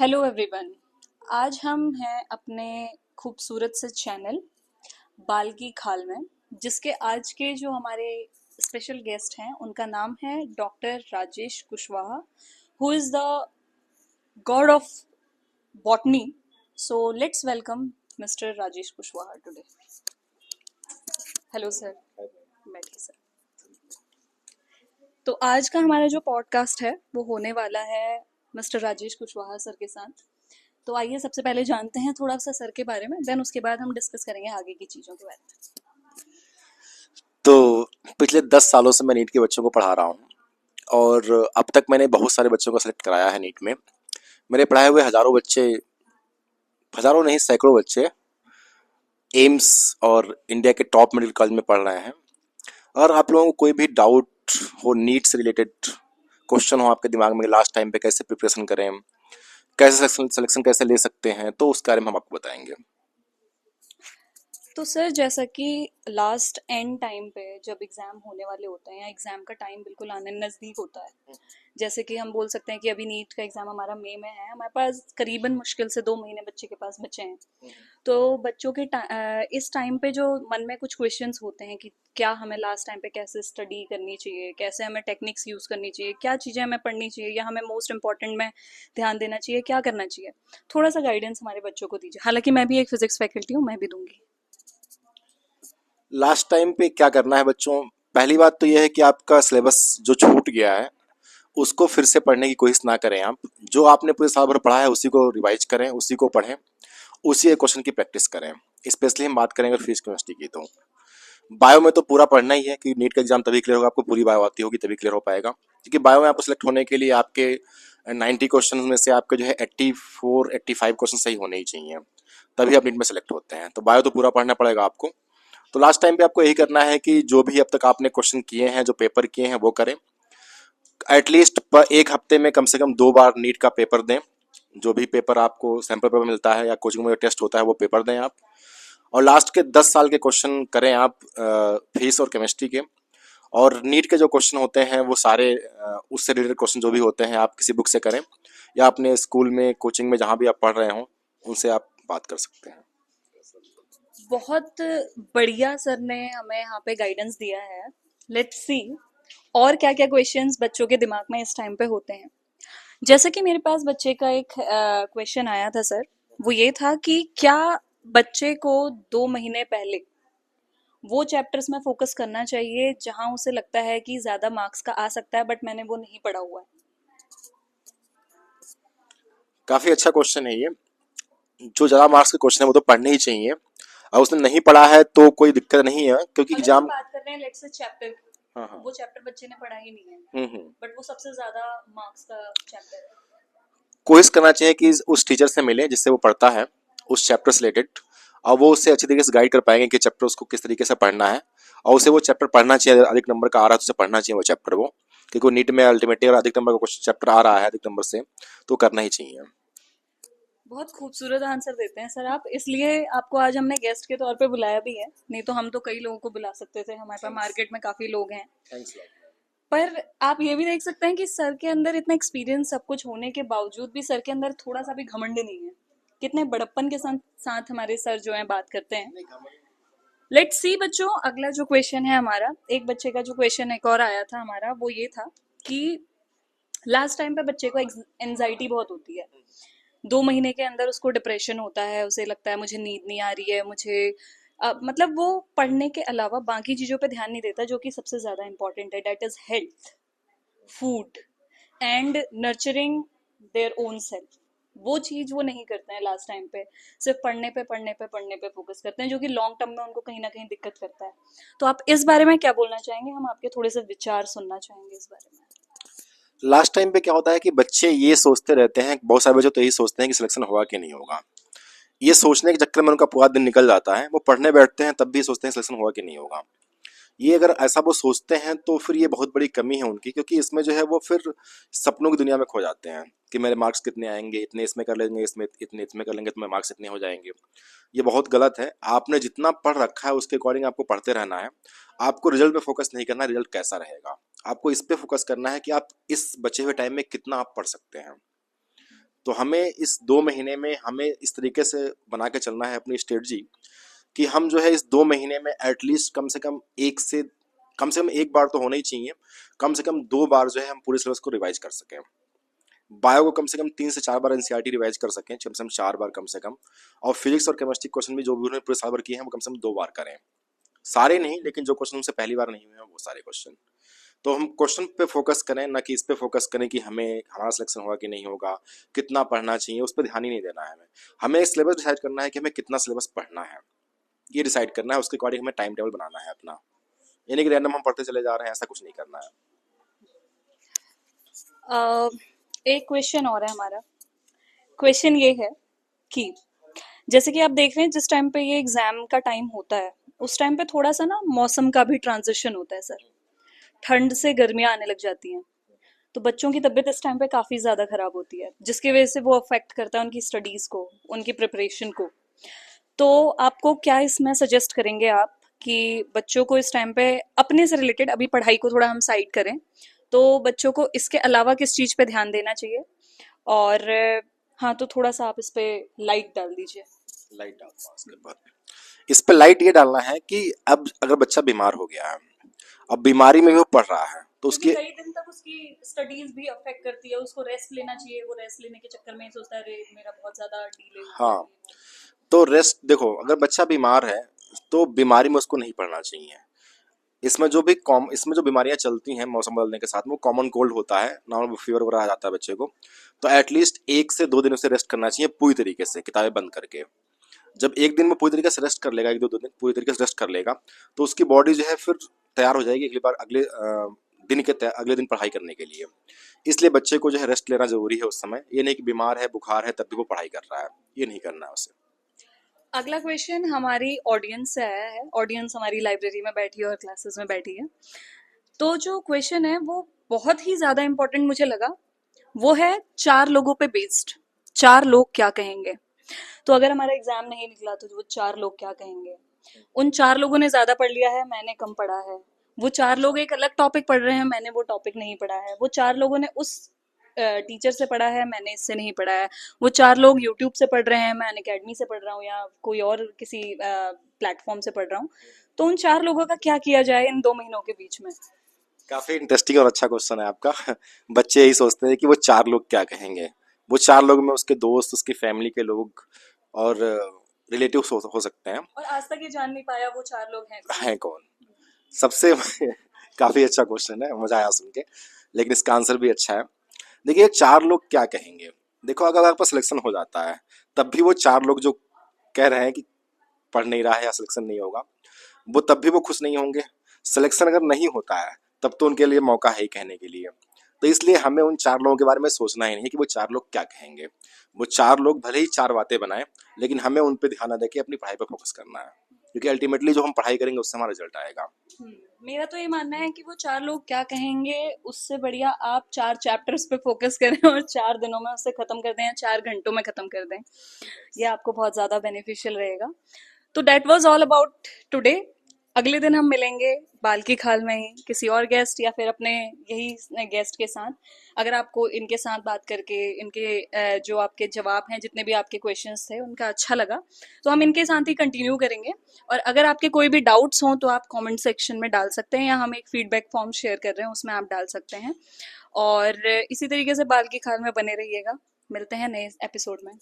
Hello everyone. आज हम हैं अपने खूबसूरत से चैनल बाल की खाल में, जिसके आज के जो हमारे स्पेशल गेस्ट हैं उनका नाम है doctor Rajesh Kushwaha, who is the God of botany. So let's welcome mister Rajesh Kushwaha today. Hello sir. बैठिए सर। तो आज का हमारा जो पॉडकास्ट है वो होने वाला है मिस्टर राजेश कुशवाहा सर के साथ। तो आइए सबसे पहले जानते हैं थोड़ा सा सर के बारे में, देन उसके बाद हम डिस्कस करेंगे आगे की चीज़ों के बारे में। तो पिछले 10 सालों से मैं नीट के बच्चों को पढ़ा रहा हूँ और अब तक मैंने बहुत सारे बच्चों को सेलेक्ट कराया है नीट में। मेरे पढ़ाए हुए हज़ारों बच्चे, हज़ारों नहीं सैकड़ों बच्चे एम्स और इंडिया के टॉप मेडिकल कॉलेज में पढ़ रहे हैं। और आप लोगों को कोई भी डाउट हो, नीट से रिलेटेड क्वेश्चन हो आपके दिमाग में, लास्ट टाइम पे कैसे प्रिपरेशन करें, कैसे सिलेक्शन कैसे ले सकते हैं, तो उस बारे में हम आपको बताएंगे। तो सर जैसा कि लास्ट एंड टाइम पे जब एग्ज़ाम होने वाले होते हैं या एग्ज़ाम का टाइम बिल्कुल आने नज़दीक होता है, जैसे कि हम बोल सकते हैं कि अभी नीट का एग्ज़ाम हमारा मई में है, हमारे पास करीबन मुश्किल से 2 महीने बच्चे के पास बचे हैं। तो बच्चों के इस टाइम पे जो मन में कुछ क्वेश्चंस होते हैं कि क्या हमें लास्ट टाइम पे कैसे स्टडी करनी चाहिए, कैसे हमें टेक्निक्स यूज़ करनी चाहिए, क्या चीज़ें हमें पढ़नी चाहिए या हमें मोस्ट इंपॉर्टेंट में ध्यान देना चाहिए, क्या करना चाहिए, थोड़ा सा गाइडेंस हमारे बच्चों को दीजिए। हालांकि मैं भी एक फिजिक्स फैकल्टी हूँ, मैं भी दूंगी। लास्ट टाइम पे क्या करना है बच्चों? पहली बात तो यह है कि आपका सिलेबस जो छूट गया है उसको फिर से पढ़ने की कोशिश ना करें। आप जो आपने पूरे साल भर पढ़ा है उसी को रिवाइज करें, उसी को पढ़ें, उसी क्वेश्चन की प्रैक्टिस करें। स्पेशली हम बात करेंगे फिजिक्स केमिस्ट्री की, तो बायो में तो पूरा पढ़ना ही है कि नीट का एग्जाम तभी क्लियर होगा, आपको पूरी बायो आती होगी तभी क्लियर हो पाएगा। क्योंकि बायो में आपको सिलेक्ट होने के लिए आपके 90 क्वेश्चन में से आपके जो है 84-85 क्वेश्चन सही होने ही चाहिए, तभी आप नीट में सेलेक्ट होते हैं। तो बायो तो पूरा पढ़ना पड़ेगा आपको। तो लास्ट टाइम पे आपको यही करना है कि जो भी अब तक आपने क्वेश्चन किए हैं, जो पेपर किए हैं, वो करें। एटलीस्ट एक हफ्ते में कम से कम 2 बार नीट का पेपर दें। जो भी पेपर आपको सैम्पल पेपर मिलता है या कोचिंग में टेस्ट होता है वो पेपर दें आप। और लास्ट के 10 साल के क्वेश्चन करें आप फिजिक्स और केमिस्ट्री के। और नीट के जो क्वेश्चन होते हैं वो सारे उससे रिलेटेड क्वेश्चन जो भी होते हैं आप किसी बुक से करें, या अपने स्कूल में कोचिंग में जहाँ भी आप पढ़ रहे हों उनसे आप बात कर सकते हैं। बहुत बढ़िया सर ने हमें यहाँ पे गाइडेंस दिया है। लेट्स सी और क्या क्या क्वेश्चंस बच्चों के दिमाग में इस टाइम पे होते हैं। जैसे कि मेरे पास बच्चे का एक क्वेश्चन आया था सर, वो ये था कि क्या बच्चे को 2 महीने पहले वो चैप्टर्स में फोकस करना चाहिए जहां उसे लगता है कि ज्यादा मार्क्स का आ सकता है बट मैंने वो नहीं पढ़ा हुआ है। काफ़ी अच्छा क्वेश्चन है ये। जो ज़्यादा मार्क्स के क्वेश्चन है वो तो पढ़ने ही चाहिए। और उसने नहीं पढ़ा है तो कोई दिक्कत नहीं है, क्योंकि अगर हम एग्जाम। बात कर रहे हैं लेट्स से चैप्टर की, हाँ हाँ। वो चैप्टर बच्चे ने पढ़ा ही नहीं है हम्म। बट वो सबसे ज्यादा मार्क्स का चैप्टर है। कोशिश करना चाहिए कि उस टीचर से मिले जिससे वो पढ़ता है उस चैप्टर से रिलेटेड, और वो उससे अच्छी तरीके से गाइड कर पाएंगे कि चैप्टर उसको किस तरीके से पढ़ना है। और उसे वो चैप्टर पढ़ना चाहिए, अधिक नंबर का आ रहा है तो उसे पढ़ना चाहिए वो चैप्टर वो, क्योंकि वो नीट में अल्टीमेटली अगर अधिक नंबर का क्वेश्चन चैप्टर आ रहा है अधिक नंबर से तो करना ही चाहिए। बहुत खूबसूरत आंसर देते हैं सर आप, इसलिए आपको आज हमने गेस्ट के तौर पे बुलाया भी है, नहीं तो हम तो कई लोगों को बुला सकते थे, हमारे पास मार्केट में काफी लोग हैं। Thanks lot. पर आप ये भी देख सकते हैं कि सर के अंदर इतना एक्सपीरियंस सब कुछ होने के बावजूद भी सर के अंदर थोड़ा सा भी घमंड नहीं है। कितने बड़प्पन के साथ साथ हमारे सर जो है बात करते हैं। लेट्स सी बच्चों, अगला जो क्वेश्चन है हमारा, एक बच्चे का जो क्वेश्चन एक और आया था हमारा, वो ये था कि लास्ट टाइम पे बच्चे को एंजाइटी बहुत होती है। 2 महीने के अंदर उसको डिप्रेशन होता है, उसे लगता है मुझे नींद नहीं आ रही है, मुझे मतलब वो पढ़ने के अलावा बाकी चीजों पे ध्यान नहीं देता जो कि सबसे ज्यादा इंपॉर्टेंट है, that is health, food and nurturing their own self. वो चीज वो नहीं करते हैं लास्ट टाइम पे, सिर्फ पढ़ने पे फोकस करते हैं, जो कि लॉन्ग टर्म में उनको कहीं ना कहीं दिक्कत करता है। तो आप इस बारे में क्या बोलना चाहेंगे? हम आपके थोड़े से विचार सुनना चाहेंगे इस बारे में। लास्ट टाइम पे क्या होता है कि बच्चे ये सोचते रहते हैं, बहुत सारे बच्चे तो यही सोचते हैं कि सिलेक्शन होगा कि नहीं होगा। ये सोचने के चक्कर में उनका पूरा दिन निकल जाता है। वो पढ़ने बैठते हैं तब भी सोचते हैं सिलेक्शन होगा कि नहीं होगा। ये अगर ऐसा वो सोचते हैं तो फिर ये बहुत बड़ी कमी है उनकी, क्योंकि इसमें जो है वो फिर सपनों की दुनिया में खो जाते हैं कि मेरे मार्क्स कितने आएंगे, इतने इसमें कर लेंगे, इसमें इतने इसमें कर लेंगे तो मेरे मार्क्स इतने हो जाएंगे। ये बहुत गलत है। आपने जितना पढ़ रखा है उसके अकॉर्डिंग आपको पढ़ते रहना है। आपको रिजल्ट पे फोकस नहीं करना, रिजल्ट कैसा रहेगा। आपको इस पे फोकस करना है कि आप इस बचे हुए टाइम में कितना आप पढ़ सकते हैं। तो हमें इस 2 महीने में हमें इस तरीके से बना के चलना है अपनी स्ट्रेटजी कि हम जो है इस 2 महीने में एटलीस्ट कम से कम एक बार तो होना ही चाहिए, कम से कम 2 बार जो है हम पूरे सिलेबस को रिवाइज कर सकें। बायो को कम से कम 3 से 4 बार एनसीईआरटी रिवाइज कर सकें, कम से कम 4 बार कम से कम। और फिजिक्स और केमिस्ट्री क्वेश्चन भी जो भी उन्होंने पूरे साल भर किए हैं वो कम से कम 2 बार करें। सारे नहीं, लेकिन जो क्वेश्चन उनसे पहली बार नहीं हुए हैं वो सारे क्वेश्चन। तो हम क्वेश्चन पे फोकस करें, ना कि इस पे फोकस करें कि हमारा सिलेक्शन होगा कि नहीं होगा, कितना पढ़ना चाहिए, उस पर ध्यान ही नहीं देना है। हमें सिलेबस डिसाइड करना है कि हमें कितना सिलेबस पढ़ना है, ये डिसाइड करना है। उसके अकॉर्डिंग हमें टाइम टेबल बनाना है अपना, यानी कि रैंडम हम पढ़ते चले जा रहे हैं, ऐसा कुछ नहीं करना है। एक क्वेश्चन और है हमारा। क्वेश्चन ये है कि जैसे कि आप देख रहे हैं जिस टाइम पे ये एग्जाम का टाइम होता है उस टाइम पे थोड़ा सा ना मौसम का भी ट्रांजिशन होता है सर। ठंड से गर्मियाँ आने लग जाती हैं, तो बच्चों की तबीयत इस टाइम पे काफ़ी ज़्यादा ख़राब होती है, जिसकी वजह से वो अफेक्ट करता है उनकी स्टडीज़ को, उनकी प्रिपरेशन को। तो आपको क्या इसमें सजेस्ट करेंगे आप कि बच्चों को इस टाइम पे अपने से रिलेटेड, अभी पढ़ाई को थोड़ा हम साइड करें, तो बच्चों को इसके अलावा किस चीज़ पे ध्यान देना चाहिए? और हाँ, तो थोड़ा सा आप इस पे लाइट डाल दीजिए। लाइट डालना है उसके बाद। इस पे लाइट ये डालना है कि अब अगर बच्चा बीमार हो गया है, अब बीमारी में भी वो पढ़ रहा है, तो क्योंकि उसकी कई दिन तक उसकी स्टडीज भी अफेक्ट करती है, उसको रेस्ट लेना चाहिए, वो रेस्ट लेने के चक्कर में सोचता है अरे मेरा बहुत ज्यादा डिले हो गया हाँ, है। तो रेस्ट देखो, अगर बच्चा बीमार है तो बीमारी में उसको नहीं पढ़ना चाहिए। इसमें जो बीमारियां चलती हैं मौसम बदलने के साथ में, वो कॉमन कोल्ड होता है, नॉर्मल फीवर वगैरह आ जाता है बच्चे को, तो एटलीस्ट 1 से 2 दिन उसे रेस्ट करना चाहिए पूरी तरीके से, किताबें बंद करके। जब एक दिन में पूरी तरीके से रेस्ट कर लेगा, 1 2 दिन पूरी तरीके से रेस्ट कर लेगा, तो उसकी बॉडी जो है फिर तैयार हो जाएगी अगली बार अगले दिन पढ़ाई करने के लिए। इसलिए बच्चे को जो है रेस्ट लेना जरूरी है उस समय। ये नहीं कि बीमार है, बुखार है, तब भी वो पढ़ाई कर रहा है, ये नहीं करना है उसे। अगला क्वेश्चन हमारी ऑडियंस से आया है। ऑडियंस हमारी लाइब्रेरी में बैठी है और क्लासेस में बैठी है। तो जो क्वेश्चन है वो बहुत ही ज्यादा इंपॉर्टेंट मुझे लगा। वो है 4 लोगों पे बेस्ड। 4 लोग क्या कहेंगे? तो अगर हमारा एग्जाम नहीं निकला तो वो 4 लोग क्या कहेंगे? उन 4 लोगों ने ज्यादा पढ़ लिया है, मैंने कम पढ़ा है। वो 4 लोग एक अलग टॉपिक पढ़ रहे हैं, मैंने वो टॉपिक नहीं पढ़ा है। वो 4 लोगों ने उस टीचर से पढ़ा है, मैंने इससे नहीं पढ़ा है। वो 4 लोग यूट्यूब से पढ़ रहे हैं, मैं अकेडमी से पढ़ रहा हूँ या कोई और किसी प्लेटफॉर्म से पढ़ रहा हूँ। तो उन 4 लोगों का क्या किया जाए इन 2 महीनों के बीच में? काफी इंटरेस्टिंग और अच्छा क्वेश्चन है आपका। बच्चे यही सोचते हैं कि वो 4 लोग क्या कहेंगे। वो 4 लोग में उसके दोस्त, उसकी फैमिली के लोग और रिलेटिव्स हो सकते हैं। और आज तक ये जान नहीं पाया वो 4 लोग हैं कौन। हैं कौन? सबसे काफी अच्छा क्वेश्चन है, मजा आया सुन के, लेकिन इसका आंसर भी अच्छा है। देखिए 4 लोग क्या कहेंगे। देखो, अगर आपका सिलेक्शन हो जाता है तब भी वो 4 लोग जो कह रहे हैं कि पढ़ नहीं रहा है या सिलेक्शन नहीं होगा, वो तब भी वो खुश नहीं होंगे। सिलेक्शन अगर नहीं होता है तब तो उनके लिए मौका है ही कहने के लिए। तो इसलिए हमें उन 4 लोगों के बारे में सोचना ही नहीं कि वो 4 लोग क्या कहेंगे। वो 4 लोग भले ही 4 बातें बनाएं, लेकिन हमें उन पे ध्यान न देके अपनी पढ़ाई पर फोकस करना है, क्योंकि अल्टीमेटली जो हम पढ़ाई करेंगे उससे हमारा रिजल्ट आएगा। मेरा तो ये मानना है कि वो 4 लोग क्या कहेंगे उससे बढ़िया आप 4 चैप्टर्स पे फोकस करें और 4 दिनों में उसे खत्म कर दें या 4 घंटों में खत्म कर दें। ये आपको बहुत ज्यादा बेनिफिशियल रहेगा। तो that was all about today. अगले दिन हम मिलेंगे बाल्की खाल में ही किसी और गेस्ट या फिर अपने यही गेस्ट के साथ। अगर आपको इनके साथ बात करके इनके जो आपके जवाब हैं, जितने भी आपके क्वेश्चंस थे, उनका अच्छा लगा, तो हम इनके साथ ही कंटिन्यू करेंगे। और अगर आपके कोई भी डाउट्स हों तो आप कमेंट सेक्शन में डाल सकते हैं, या हम एक फीडबैक फॉर्म शेयर कर रहे हैं उसमें आप डाल सकते हैं। और इसी तरीके से बाल्की खाल में बने रहिएगा। मिलते हैं नए एपिसोड में।